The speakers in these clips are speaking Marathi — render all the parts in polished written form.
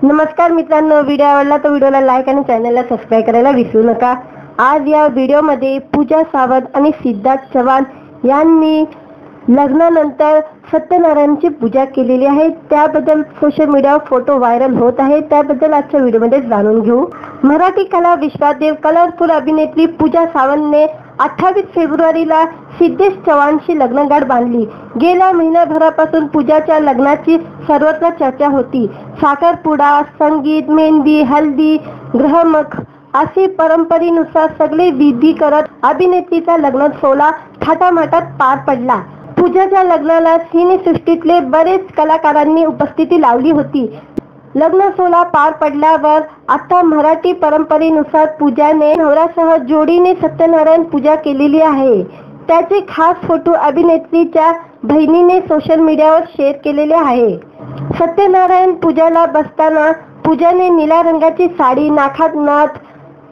नमस्कार मित्रांनो, व्हिडिओ आवडला तर व्हिडिओला लाईक आणि चॅनलला सबस्क्राईब करायला विसरू नका। आज या व्हिडिओमध्ये पूजा सावंत आणि सिद्धार्थ चव्हाण यांनी लग्नानंतर सत्यनारायणची पूजा केलेली आहे। त्याबद्दल सोशल मीडियावर फोटो व्हायरल होत आहे। त्याबद्दल आजच्या व्हिडिओमध्ये जाणून घेऊ। मराठी कला विश्वातील कलरफुल अभिनेत्री पूजा सावंतने 28 फेब्रुवारीला सिद्धेश चव्हाणशी लग्नगाठ बांधली। गेल्या महिन्याभरापासून पूजाच्या लग्नाची सर्वत्र चर्चा होती। साखरपुडा, संगीत, मेहंदी, हल्दी, ग्रहमख अशी परंपरेनुसार सगळे विधी करत अभिनेत्रीचा लग्न सोहळा थाटामाटात पार पडला। पूजाच्या लग्नाला सिनेसृष्टीतले बरेच कलाकारांनी उपस्थिती लावली होती। लग्न सोहळा पार पडल्यावर आता मराठी परंपरेनुसार पूजाने नवऱ्यासह जोडीने सत्यनारायण पूजा केलेली आहे। त्याचे खास फोटो अभिनेत्रीच्या बहिणीने सोशल मीडियावर शेअर केलेले आहे। सत्यनारायण पूजाला बसताना पूजाने निळ्या रंगाची साडी, नाकात नथ,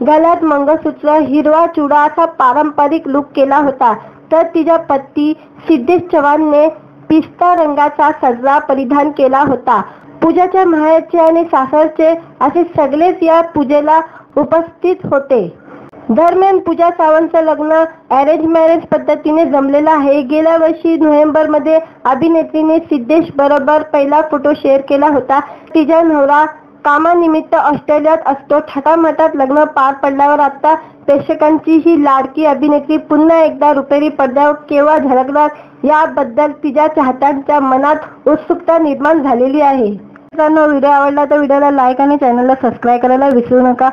गळ्यात मंगळसूत्र, हिरवा चुडा असा पारंपरिक लुक केला होता। तर तिच्या पती सिद्धेश चव्हाणने पिस्ता रंगाचा सदरा परिधान केला होता। पूजाच्या माहेरचे आणि सासरचे असे सगळेच या पूजेला उपस्थित होते। दरम्यान पूजा सावंतचं लग्न अरेंज मॅरेज पद्धतीने जमलेलं आहे। गेल्या वर्षी नोव्हेंबरमध्ये अभिनेत्रीने सिद्धेश बरोबर पहिला फोटो शेअर केला होता। तिचा नवरा कामानिमित्त ऑस्ट्रेलियात असतो। थाटामाटात लग्न पार पडल्यावर आता प्रेक्षकांची ही लाडकी अभिनेत्री पुन्हा एकदा रुपेरी पडद्यावर केव्हा झळकणार याबद्दल तिच्या चाहत्यांच्या मनात उत्सुकता निर्माण झालेली आहे। मित्रांनो, व्हिडिओ आवडला तर व्हिडिओला लाईक आणि चॅनलला सबस्क्राईब करायला विसरू नका।